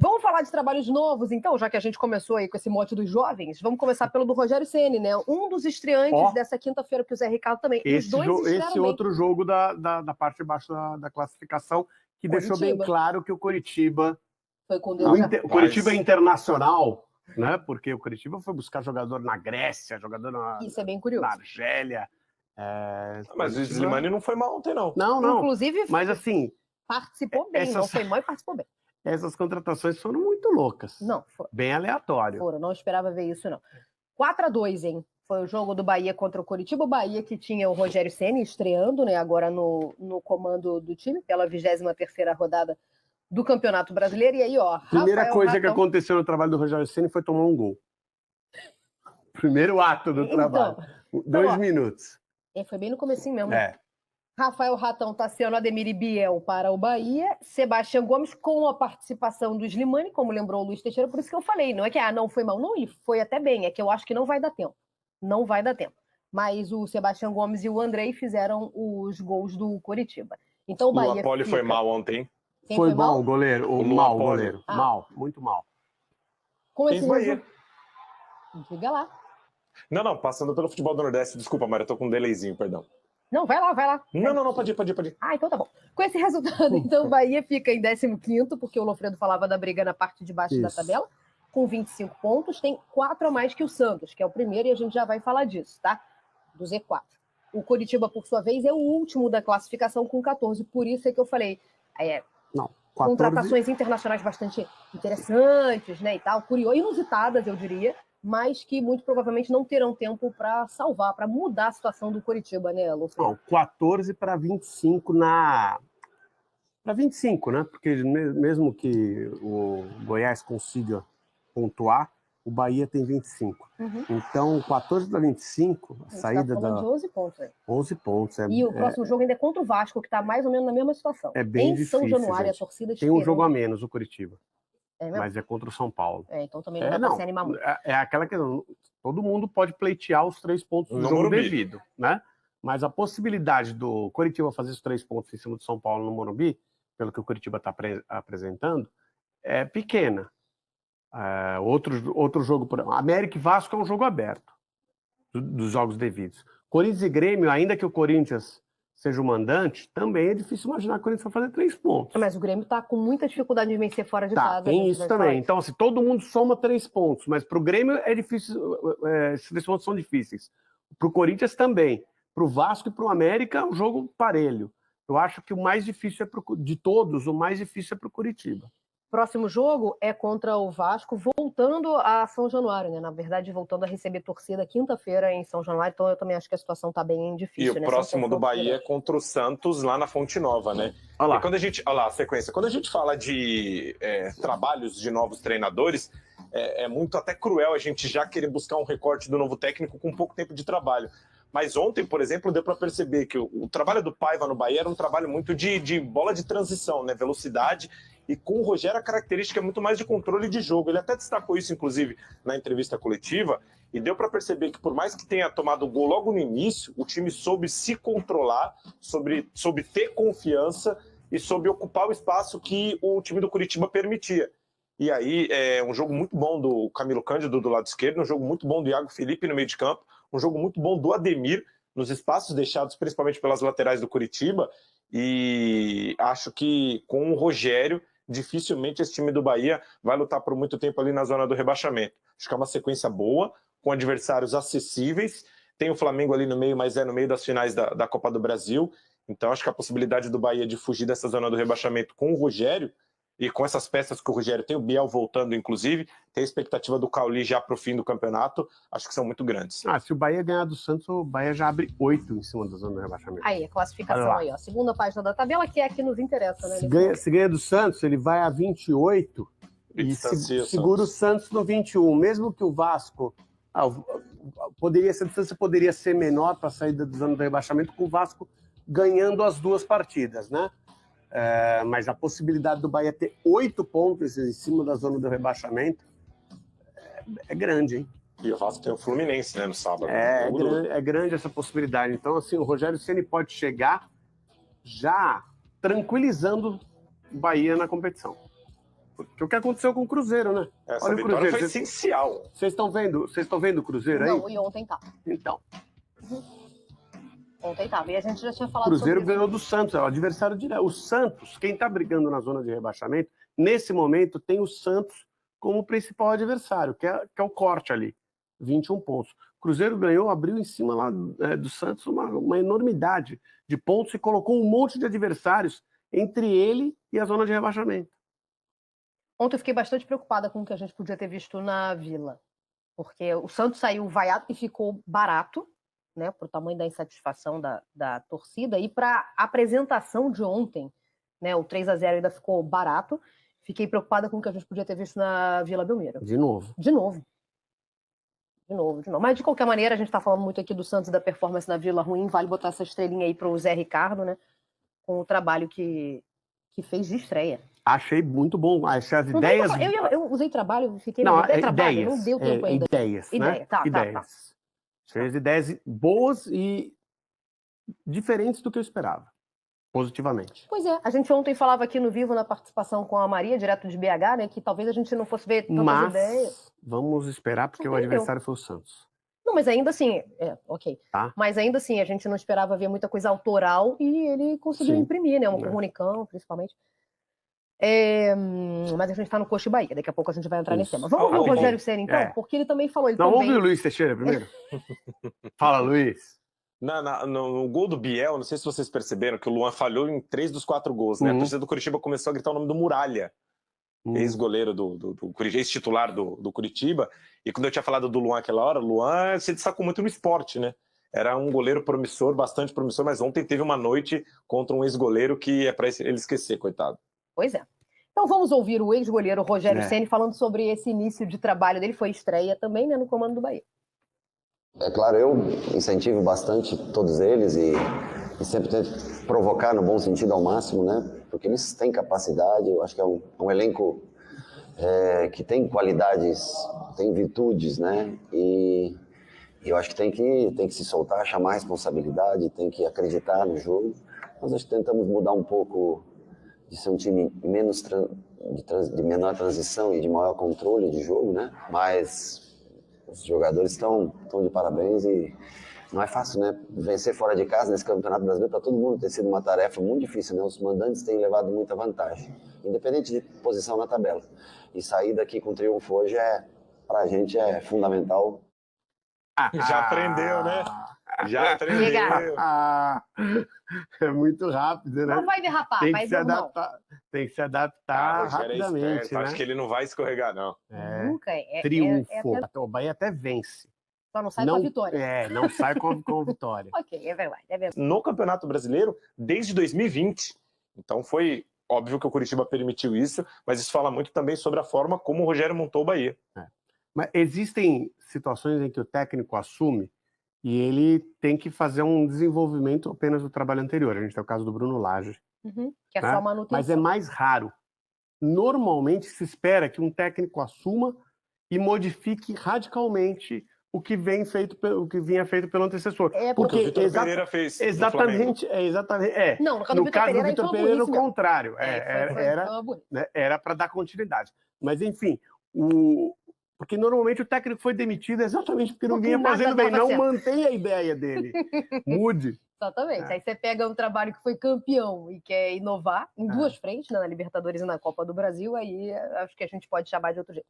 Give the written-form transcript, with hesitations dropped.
Vamos falar de trabalhos novos, então, já que a gente começou aí com esse mote dos jovens. Vamos começar pelo do Rogério Ceni, né? Um dos estreantes dessa quinta-feira, que o Zé Ricardo também. Esse outro jogo da parte de baixo da classificação, que deixou bem claro que o Coritiba... Foi com Deus. O Coritiba é internacional, né? Porque o Coritiba foi buscar jogador na Grécia, jogador Isso é bem curioso. Na Argélia. Mas o Slimani não foi mal ontem, não. Não. Inclusive, mas assim... participou bem, não foi mal e participou bem. Essas contratações foram muito loucas. Não, foram. Bem aleatório. Foram, não esperava ver isso, não. 4-2, hein? Foi o jogo do Bahia contra o Coritiba. O Bahia que tinha o Rogério Ceni estreando, né? Agora no comando do time, pela 23ª rodada do Campeonato Brasileiro. E aí, ó... Primeira coisa que aconteceu no trabalho do Rogério Ceni foi tomar um gol. Primeiro ato do trabalho. 2 minutos. Foi bem no comecinho mesmo. Rafael Ratão, Tassiano, Ademir e Biel para o Bahia. Sebastião Gomes com a participação do Slimani, como lembrou o Luiz Teixeira. Por isso que eu falei, não é que não foi mal. Não, ele foi até bem. É que eu acho que não vai dar tempo. Não vai dar tempo. Mas o Sebastião Gomes e o Andrei fizeram os gols do Coritiba. Então o Bahia... O Apoli foi mal ontem. Quem foi mal? Bom o goleiro. O goleiro. Mal, muito mal. Com esse Bahia. Diga lá. Não, passando pelo futebol do Nordeste. Desculpa, Mário, eu tô com um delayzinho, perdão. Não, vai lá. Não, pode ir. Então tá bom. Com esse resultado, então, o Bahia fica em 15º, porque o Lofredo falava da briga na parte de baixo da tabela, com 25 pontos, tem 4 a mais que o Santos, que é o primeiro, e a gente já vai falar disso, tá? Do Z4. O Coritiba, por sua vez, é o último da classificação com 14, por isso é que eu falei, 14... contratações internacionais bastante interessantes, né, e tal, curiosas, inusitadas, eu diria, mas que muito provavelmente não terão tempo para salvar, para mudar a situação do Coritiba, né, Lúcio? 14 para 25 para 25, né? Porque mesmo que o Goiás consiga pontuar, o Bahia tem 25. Então, 14 para 25, a saída tá falando de 11 pontos. 11 pontos. E o próximo jogo ainda é contra o Vasco, que está mais ou menos na mesma situação. É bem difícil, São Januário, gente. A torcida tem um jogo a menos, o Coritiba. Mas é contra o São Paulo. Então também não dá pra se animar muito. É aquela questão, todo mundo pode pleitear os 3 pontos do jogo devido, né? Mas a possibilidade do Coritiba fazer os 3 pontos em cima do São Paulo no Morumbi, pelo que o Coritiba está apresentando, é pequena. Outro jogo, América e Vasco é um jogo aberto, dos jogos devidos. Corinthians e Grêmio, ainda que o Corinthians seja o mandante, também é difícil imaginar que o Corinthians vai fazer 3 pontos. Mas o Grêmio está com muita dificuldade de vencer fora de casa. Tem isso também. Então, assim, todo mundo soma 3 pontos, mas para o Grêmio é difícil, esses 3 pontos são difíceis. Para o Corinthians também. Para o Vasco e para o América, um jogo parelho. Eu acho que o mais difícil de todos, o mais difícil é para o Coritiba. Próximo jogo é contra o Vasco, voltando a São Januário, né? Na verdade, voltando a receber torcida quinta-feira em São Januário, então eu também acho que a situação tá bem difícil. E o próximo do Bahia é contra o Santos, lá na Fonte Nova, né? Olha lá. E quando olha lá a sequência. Quando a gente fala de trabalhos de novos treinadores, é muito até cruel a gente já querer buscar um recorte do novo técnico com pouco tempo de trabalho. Mas ontem, por exemplo, deu para perceber que o trabalho do Paiva no Bahia era um trabalho muito de bola de transição, né? Velocidade. E com o Rogério a característica é muito mais de controle de jogo. Ele até destacou isso, inclusive, na entrevista coletiva, e deu para perceber que, por mais que tenha tomado o gol logo no início, o time soube se controlar, soube ter confiança e soube ocupar o espaço que o time do Coritiba permitia. E aí, um jogo muito bom do Camilo Cândido do lado esquerdo, um jogo muito bom do Iago Felipe no meio de campo, um jogo muito bom do Ademir nos espaços deixados principalmente pelas laterais do Coritiba, e acho que com o Rogério dificilmente esse time do Bahia vai lutar por muito tempo ali na zona do rebaixamento. Acho que é uma sequência boa, com adversários acessíveis. Tem o Flamengo ali no meio, mas é no meio das finais da Copa do Brasil. Então acho que a possibilidade do Bahia de fugir dessa zona do rebaixamento com o Rogério, e com essas peças que o Rogério tem, o Biel voltando inclusive, tem a expectativa do Cauli já para o fim do campeonato, acho que são muito grandes. Se o Bahia ganhar do Santos, o Bahia já abre 8 em cima da zona do rebaixamento. Aí, a classificação aí, ó. Segunda página da tabela, que é a que nos interessa, né? Se ganha do Santos, ele vai a 28 e segura o Santos no 21. Mesmo que o Vasco... a distância poderia ser menor para a saída da zona do rebaixamento, com o Vasco ganhando as 2 partidas, né? Mas a possibilidade do Bahia ter 8 pontos em cima da zona do rebaixamento é grande, hein? E o Vasco tem o Fluminense, né, no sábado. É grande essa possibilidade. Então, assim, o Rogério Ceni pode chegar já tranquilizando o Bahia na competição. Porque o que aconteceu com o Cruzeiro, né? Essa Olha o vitória Cruzeiro. foi essencial. Vocês estão vendo o Cruzeiro aí? Não, e ontem tá. Então. Ontem tava. E a gente já tinha O falado Cruzeiro sobre ganhou do Santos, é o adversário direto. O Santos, quem está brigando na zona de rebaixamento, nesse momento tem o Santos como principal adversário, que é o corte ali, 21 pontos. O Cruzeiro ganhou, abriu em cima lá do Santos uma enormidade de pontos e colocou um monte de adversários entre ele e a zona de rebaixamento. Ontem eu fiquei bastante preocupada com o que a gente podia ter visto na Vila, porque o Santos saiu vaiado e ficou barato, né, para o tamanho da insatisfação da torcida, e para a apresentação de ontem, né, o 3-0 ainda ficou barato. Fiquei preocupada com o que a gente podia ter visto na Vila Belmiro. De novo. Mas, de qualquer maneira, a gente está falando muito aqui do Santos e da performance na Vila ruim. Vale botar essa estrelinha aí para o Zé Ricardo, né, com o trabalho que fez de estreia. Achei muito bom. Achei as ideias... Eu usei trabalho, fiquei... Não, trabalho, não deu tempo ainda. Ideias, né? Tá. Fez ideias boas e diferentes do que eu esperava, positivamente. Pois é, a gente ontem falava aqui no Vivo, na participação com a Maria, direto de BH, né, que talvez a gente não fosse ver tantas ideias. Vamos esperar, porque o adversário foi o Santos. Não, mas ainda assim, ok. Tá. Mas ainda assim, a gente não esperava ver muita coisa autoral e ele conseguiu imprimir, né, um comunicão, principalmente. Mas a gente tá no Coxa e Bahia, daqui a pouco a gente vai entrar nesse tema. Vamos ouvir o Rogério Ceni, então? Porque ele também falou... Vamos ouvir o Luiz Teixeira primeiro? Fala, Luiz. No gol do Biel, não sei se vocês perceberam que o Luan falhou em 3 dos 4 gols, né? A torcida do Curitiba começou a gritar o nome do Muralha, ex-goleiro do Curitiba, ex-titular do Curitiba. E quando eu tinha falado do Luan aquela hora, o Luan se destacou muito no esporte, né? Era um goleiro promissor, bastante promissor, mas ontem teve uma noite contra um ex-goleiro que é para ele esquecer, coitado. Pois é. Então vamos ouvir o ex-goleiro Rogério Ceni falando sobre esse início de trabalho dele. Foi estreia também, né, no comando do Bahia. É claro, eu incentivo bastante todos eles e sempre tento provocar no bom sentido ao máximo, né? Porque eles têm capacidade, eu acho que é um elenco que tem qualidades, tem virtudes, né? E eu acho que tem que se soltar, chamar a responsabilidade, tem que acreditar no jogo. Nós acho que tentamos mudar um pouco de ser um time de menor transição e de maior controle de jogo, né? Mas os jogadores estão de parabéns e não é fácil, né? Vencer fora de casa nesse Campeonato Brasileiro para todo mundo tem sido uma tarefa muito difícil, né? Os mandantes têm levado muita vantagem, independente de posição na tabela. E sair daqui com triunfo hoje pra gente é fundamental. Já aprendeu, né? Já aprendeu. É muito rápido, né? Não vai derrapar, tem vai que se adaptar. Tem que se adaptar rapidamente, né? Acho que ele não vai escorregar, não. Nunca. Triunfo. O Bahia até vence. Só não sai com a vitória. Não sai com a vitória. Ok, é verdade. No Campeonato Brasileiro, desde 2020. Então foi óbvio que o Curitiba permitiu isso, mas isso fala muito também sobre a forma como o Rogério montou o Bahia. Mas existem situações em que o técnico assume e ele tem que fazer um desenvolvimento apenas do trabalho anterior. A gente tem o caso do Bruno Lage. Que é só manutenção. Mas é mais raro. Normalmente se espera que um técnico assuma e modifique radicalmente o que vinha feito pelo antecessor. Porque o Vitor Pereira fez exatamente. Não, no caso do Vitor Pereira, o contrário. Né? Era para dar continuidade. Mas, enfim, porque normalmente o técnico foi demitido exatamente porque não vinha fazendo bem. Não mantém a ideia dele. Mude. Exatamente. Aí você pega um trabalho que foi campeão e quer inovar em duas frentes, né, na Libertadores e na Copa do Brasil, aí acho que a gente pode chamar de outro jeito.